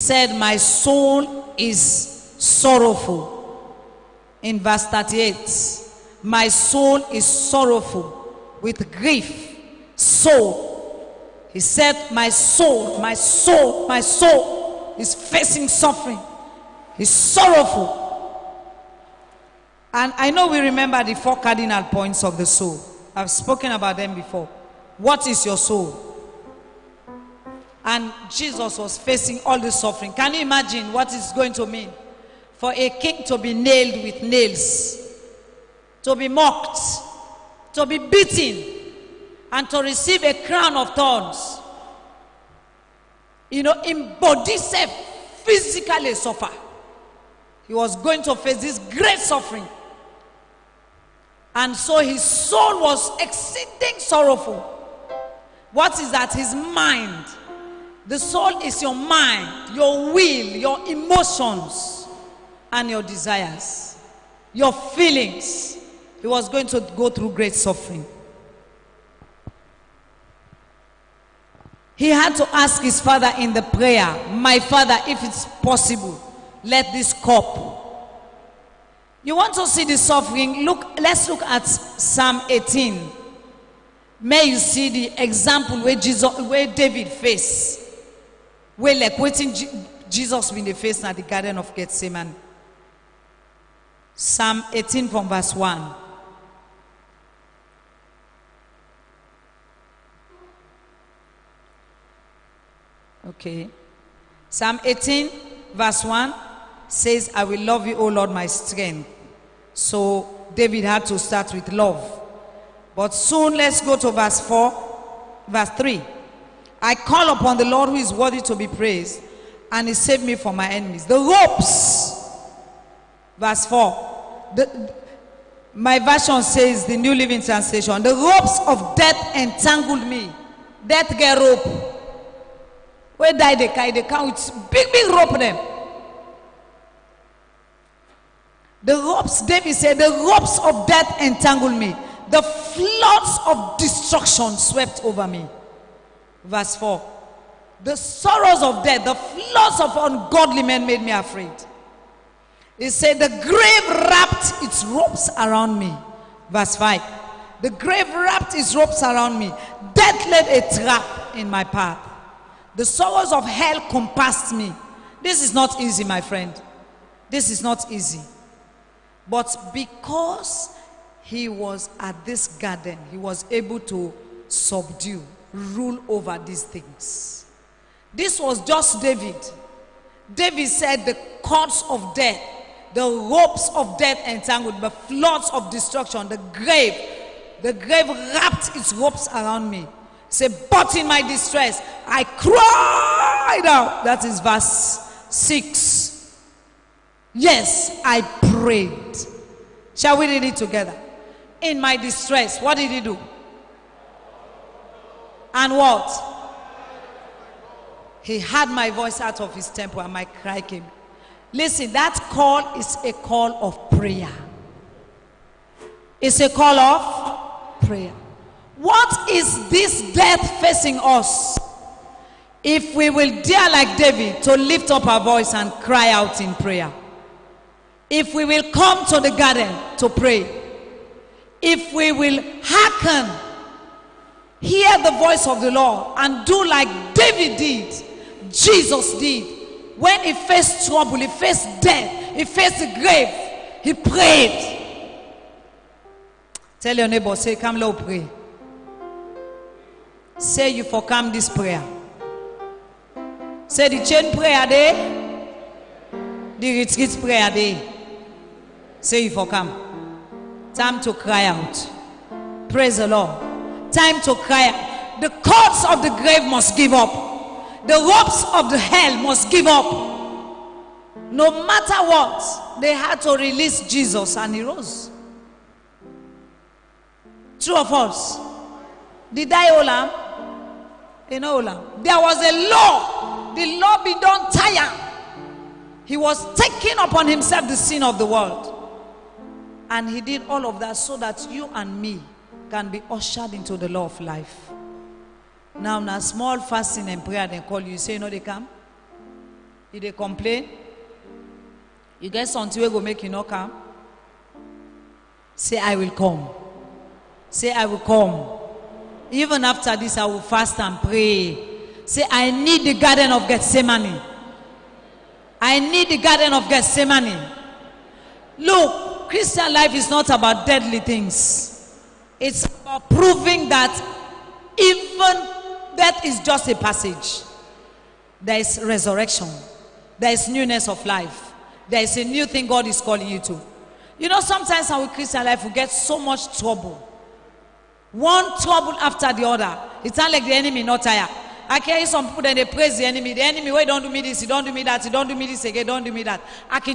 said, my soul is sorrowful. In verse 38, my soul is sorrowful with grief. Soul. He said, my soul, my soul, my soul is facing suffering. He's sorrowful. And I know we remember the 4 cardinal points of the soul. I've spoken about them before. What is your soul? And Jesus was facing all the suffering. Can you imagine what it's going to mean for a king to be nailed with nails, to be mocked, to be beaten, and to receive a crown of thorns? You know, in body self, physically suffer. He was going to face this great suffering. And so his soul was exceeding sorrowful. What is that? His mind. The soul is your mind, your will, your emotions, and your desires, your feelings. He was going to go through great suffering. He had to ask his father in the prayer, my father, if it's possible, let this cup. You want to see the suffering? Let's look at Psalm 18. May you see the example where David faced. Where like waiting Jesus in the face at the Garden of Gethsemane. Psalm 18 from verse 1. Okay. Psalm 18 verse 1 says, I will love you, O Lord, my strength. So David had to start with love. But soon let's go to verse 3. I call upon the Lord who is worthy to be praised, and he saved me from my enemies. The ropes. Verse 4. My version says, the New Living Translation, the ropes of death entangled me. Death get rope. Where die they carry with big rope them. The ropes, David said, the ropes of death entangled me. The floods of destruction swept over me. Verse 4. The sorrows of death, the floods of ungodly men made me afraid. He said, the grave wrapped its ropes around me. Verse 5. The grave wrapped its ropes around me. Death laid a trap in my path. The sorrows of hell compassed me. This is not easy, my friend. This is not easy. But because he was at this garden, he was able to subdue, rule over these things. This was just David. David said the cords of death, the ropes of death entangled, the floods of destruction, the grave wrapped its ropes around me. Say, but in my distress, I cried out. That is verse 6. Yes, I prayed. Shall we read it together? In my distress, what did he do? And what? He had my voice out of his temple and my cry came. Listen, that call is a call of prayer. It's a call of prayer. What is this death facing us? If we will dare like David to lift up our voice and cry out in prayer. If we will come to the garden to pray. If we will hearken, hear the voice of the Lord and do like David did, Jesus did. When he faced trouble, he faced death, he faced the grave, he prayed. Tell your neighbor, say, come low, pray. Say you for come this prayer. Say the chain prayer day, the retreat prayer day. Say you for come. Time to cry out. Praise the Lord. Time to cry out. The cords of the grave must give up. The ropes of the hell must give up. No matter what, they had to release Jesus and he rose. True or false? Did I Olam? In Olam. There was a law. The law be done tire. He was taking upon himself the sin of the world. And he did all of that so that you and me can be ushered into the law of life. Now, small fasting and prayer, they call you. You say, no, they come. You dey complain. You get something wey go make you not come. Say, I will come. Say, I will come. Even after this, I will fast and pray. Say, I need the garden of Gethsemane. I need the garden of Gethsemane. Look, Christian life is not about deadly things. It's about proving that even death is just a passage. There is resurrection. There is newness of life. There is a new thing God is calling you to. You know, sometimes in our Christian life, we get so much trouble. One trouble after the other. It's not like the enemy not tired. I can hear some people, then they praise the enemy. The enemy, wait, don't do me this, you don't do me that, you don't do me this again, don't do me that. I can